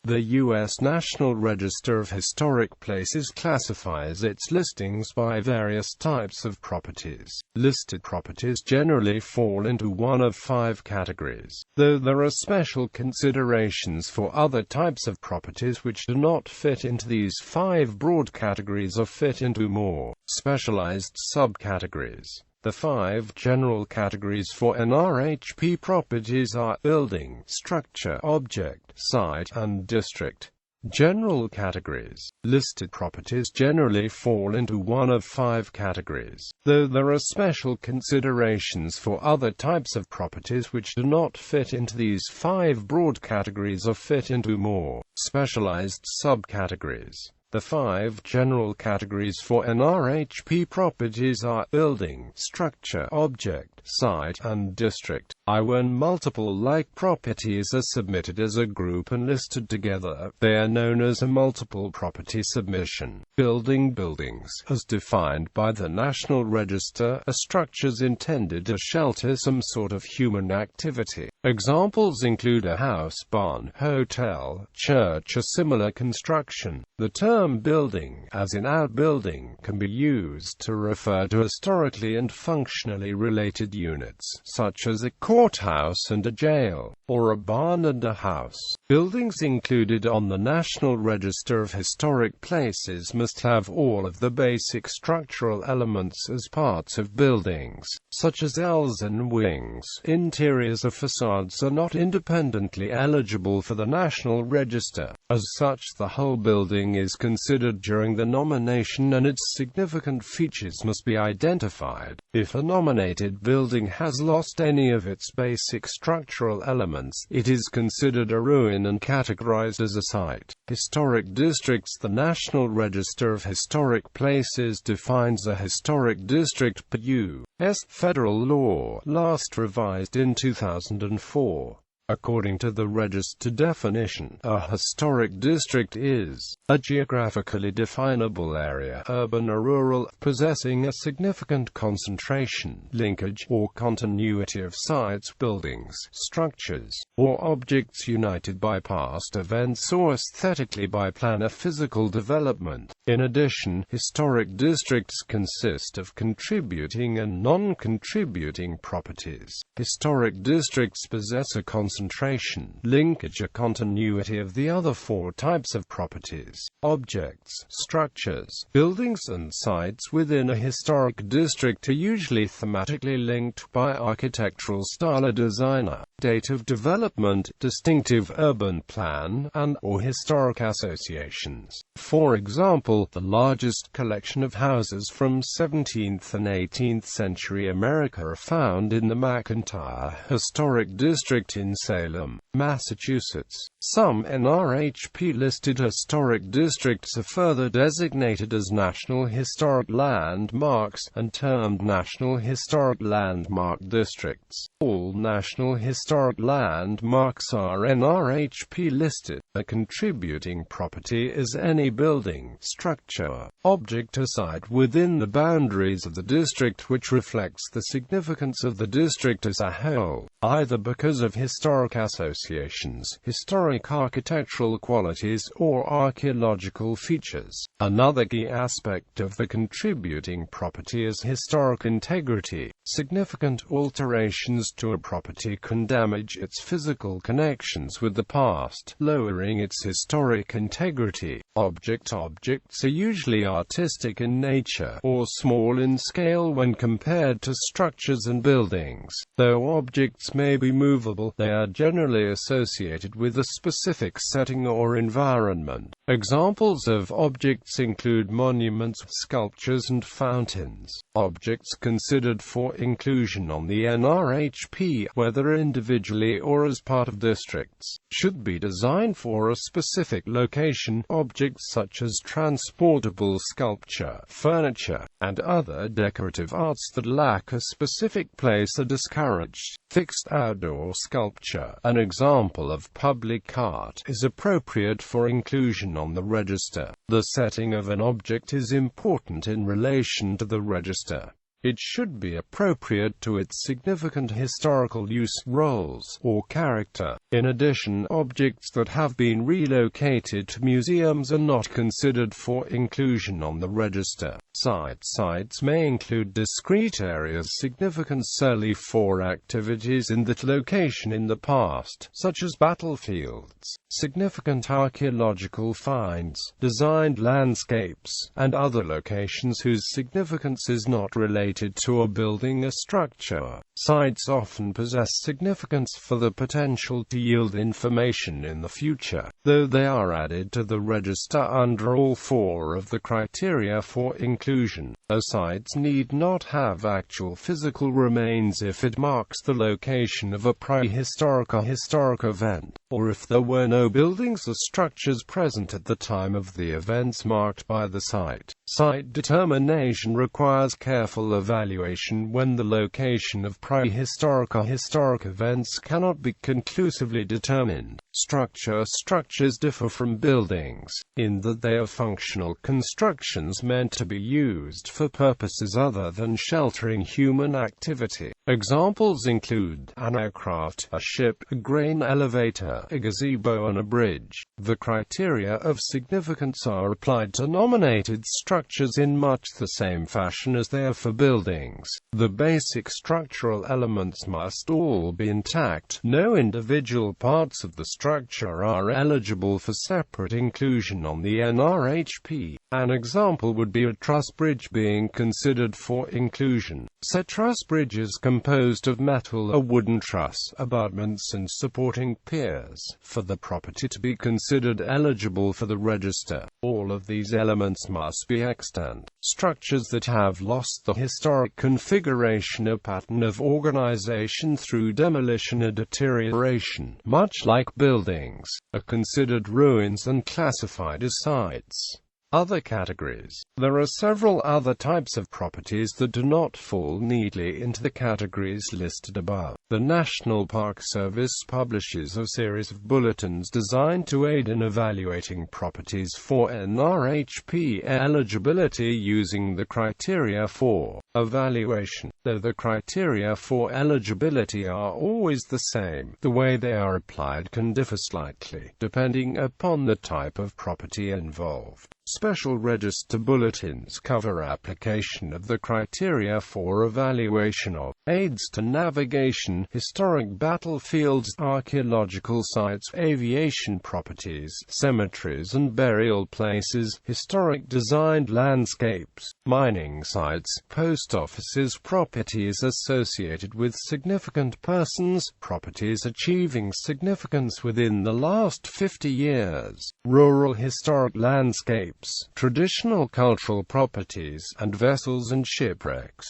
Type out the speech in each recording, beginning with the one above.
The U.S. National Register of Historic Places classifies its listings by various types of properties. Listed properties generally fall into one of 5 categories, though there are special considerations for other types of properties which do not fit into these 5 broad categories or fit into more specialized subcategories. The 5 general categories for NRHP properties are building, structure, object, site, and district. General categories. Listed properties generally fall into one of 5 categories, though there are special considerations for other types of properties which do not fit into these 5 broad categories or fit into more specialized subcategories. The 5 general categories for NRHP properties are building, structure, object, site, and district. When multiple like properties are submitted as a group and listed together, they are known as a multiple property submission. Buildings, as defined by the National Register, are structures intended to shelter some sort of human activity. Examples include a house, barn, hotel, church, or similar construction. The term building, as in outbuilding, can be used to refer to historically and functionally related units, such as a courthouse and a jail, or a barn and a house. Buildings included on the National Register of Historic Places must have all of the basic structural elements as parts of buildings, such as aisles and wings. Interiors of facades are not independently eligible for the National Register. As such, the whole building is considered during the nomination and its significant features must be identified. If a nominated building has lost any of its basic structural elements, it is considered a ruin and categorized as a site. Historic districts. The National Register of Historic Places defines a historic district per U.S. federal law, last revised in 2004. According to the Register definition, a historic district is a geographically definable area, urban or rural, possessing a significant concentration, linkage, or continuity of sites, buildings, structures, or objects united by past events or aesthetically by plan or physical development. In addition, historic districts consist of contributing and non-contributing properties. Historic districts possess a concentration, linkage, or continuity of the other 4 types of properties: objects, structures, buildings, and sites within a historic district are usually thematically linked by architectural style or designer, date of development, distinctive urban plan, and/or historic associations. For example, the largest collection of houses from 17th and 18th century America are found in the McIntyre Historic District in Salem, Massachusetts. Some NRHP-listed historic districts are further designated as National Historic Landmarks, and termed National Historic Landmark Districts. All National Historic Landmarks are NRHP-listed. A contributing property is any building, structure, object or site within the boundaries of the district which reflects the significance of the district as a whole, either because of historic associations, historic architectural qualities, or archaeological features. Another key aspect of the contributing property is historic integrity. Significant alterations to a property can damage its physical connections with the past, lowering its historic integrity. Objects are usually artistic in nature, or small in scale when compared to structures and buildings. Though objects may be movable, they are generally associated with a specific setting or environment. Examples of objects include monuments, sculptures, and fountains. Objects considered for inclusion on the NRHP, whether individually or as part of districts, should be designed for a specific location. Objects such as transportable sculpture, furniture, and other decorative arts that lack a specific place are discouraged. Fixed outdoor sculpture, an example of public art, is appropriate for inclusion on the register. The setting of an object is important in relation to the register. It should be appropriate to its significant historical use, roles, or character. In addition, objects that have been relocated to museums are not considered for inclusion on the register. Sites may include discrete areas significant solely for activities in that location in the past, such as battlefields, significant archaeological finds, designed landscapes, and other locations whose significance is not related to a building or structure. Sites often possess significance for the potential to yield information in the future, though they are added to the register under all four of the criteria for inclusion. A site need not have actual physical remains if it marks the location of a prehistoric or historic event, or if there were no buildings or structures present at the time of the events marked by the site. Site determination requires careful evaluation when the location of prehistoric or historic events cannot be conclusively determined. Structures differ from buildings, in that they are functional constructions meant to be used for purposes other than sheltering human activity. Examples include an aircraft, a ship, a grain elevator, a gazebo, and a bridge. The criteria of significance are applied to nominated structures in much the same fashion as they are for buildings. The basic structural elements must all be intact. No individual parts of the structure are eligible for separate inclusion on the NRHP. An example would be a truss bridge being considered for inclusion. Said truss bridge is composed of metal, a wooden truss, abutments and supporting piers. For the property to be considered eligible for the register, all of these elements must be extant. Structures that have lost the historic configuration or pattern of organization through demolition or deterioration, much like buildings, are considered ruins and classified as sites. Other categories. There are several other types of properties that do not fall neatly into the categories listed above. The National Park Service publishes a series of bulletins designed to aid in evaluating properties for NRHP eligibility using the criteria for evaluation. Though the criteria for eligibility are always the same, the way they are applied can differ slightly, depending upon the type of property involved. Special register bulletins cover application of the criteria for evaluation of aids to navigation, historic battlefields, archaeological sites, aviation properties, cemeteries and burial places, historic designed landscapes, mining sites, post offices, properties associated with significant persons, properties achieving significance within the last 50 years, rural historic landscapes, traditional cultural properties, and vessels and shipwrecks.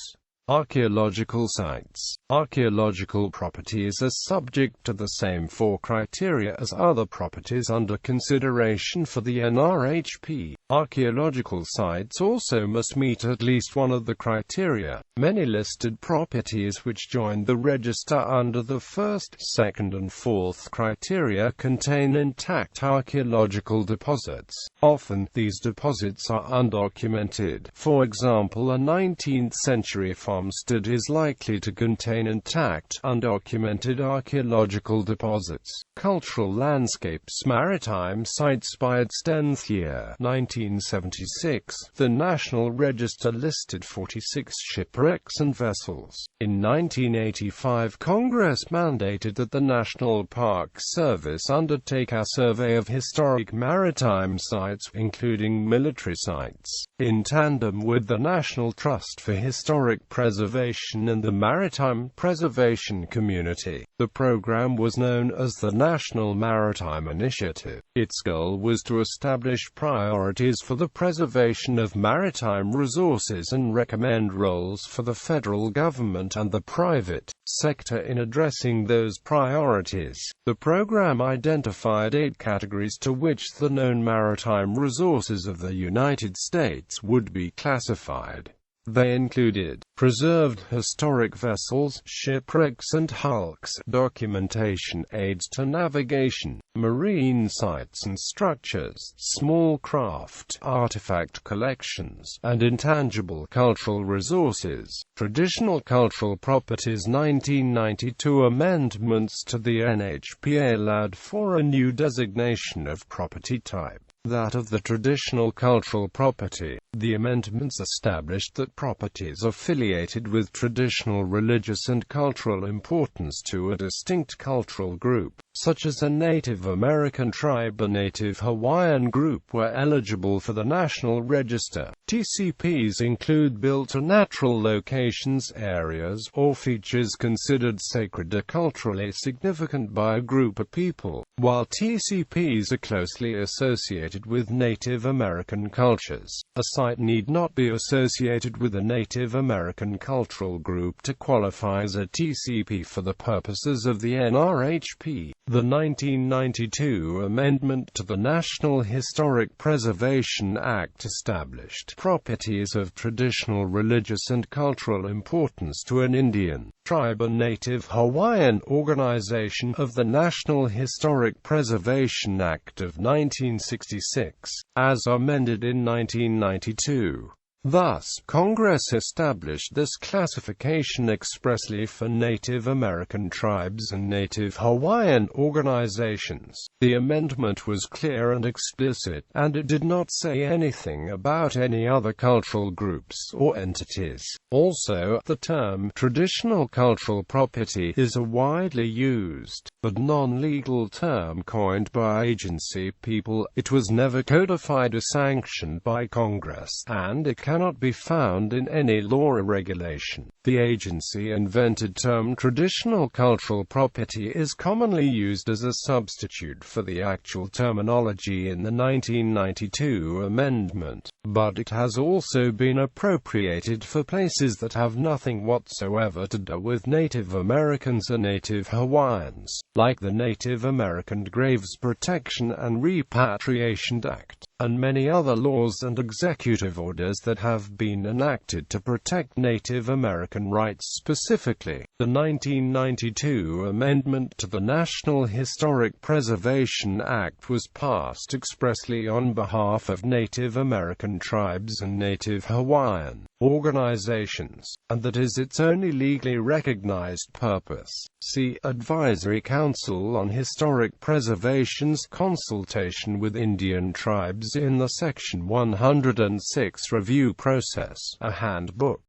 Archaeological sites. Archaeological properties are subject to the same four criteria as other properties under consideration for the NRHP. Archaeological sites also must meet at least one of the criteria. Many listed properties which join the register under the first, second and fourth criteria contain intact archaeological deposits. Often, these deposits are undocumented. For example, a 19th-century farmstead is likely to contain intact, undocumented archaeological deposits. Cultural landscapes. Maritime sites. By its 10th year, 1976, the National Register listed 46 shipwrecks and vessels. In 1985, Congress mandated that the National Park Service undertake a survey of historic maritime sites, including military sites, in tandem with the National Trust for Historic Preservation and the Maritime Preservation Community. The program was known as the National Maritime Initiative. Its goal was to establish priorities for the preservation of maritime resources and recommend roles for the federal government and the private sector in addressing those priorities. The program identified 8 categories to which the known maritime resources of the United States would be classified. They included preserved historic vessels, shipwrecks and hulks, documentation aids to navigation, marine sites and structures, small craft, artifact collections, and intangible cultural resources. Traditional Cultural Properties 1992 amendments to the NRHP allowed for a new designation of property type, that of the traditional cultural property. The amendments established that properties affiliated with traditional religious and cultural importance to a distinct cultural group, such as a Native American tribe or Native Hawaiian group, were eligible for the National Register. TCPs include built or natural locations, areas, or features considered sacred or culturally significant by a group of people, while TCPs are closely associated with Native American cultures. A site need not be associated with a Native American cultural group to qualify as a TCP for the purposes of the NRHP. The 1992 amendment to the National Historic Preservation Act established properties of traditional religious and cultural importance to an Indian, tribe or Native Hawaiian organization of the National Historic Preservation Act of 1966, as amended in 1992. Thus, Congress established this classification expressly for Native American tribes and Native Hawaiian organizations. The amendment was clear and explicit, and it did not say anything about any other cultural groups or entities. Also, the term traditional cultural property is a widely used, but non-legal term coined by agency people. It was never codified or sanctioned by Congress, and it cannot be found in any law or regulation. The agency-invented term traditional cultural property is commonly used as a substitute for the actual terminology in the 1992 amendment, but it has also been appropriated for places that have nothing whatsoever to do with Native Americans or Native Hawaiians, like the Native American Graves Protection and Repatriation Act, and many other laws and executive orders that have been enacted to protect Native American rights specifically. The 1992 amendment to the National Historic Preservation Act was passed expressly on behalf of Native American tribes and Native Hawaiian organizations, and that is its only legally recognized purpose. See Advisory Council on Historic Preservation's consultation with Indian tribes in the Section 106 review process, a handbook.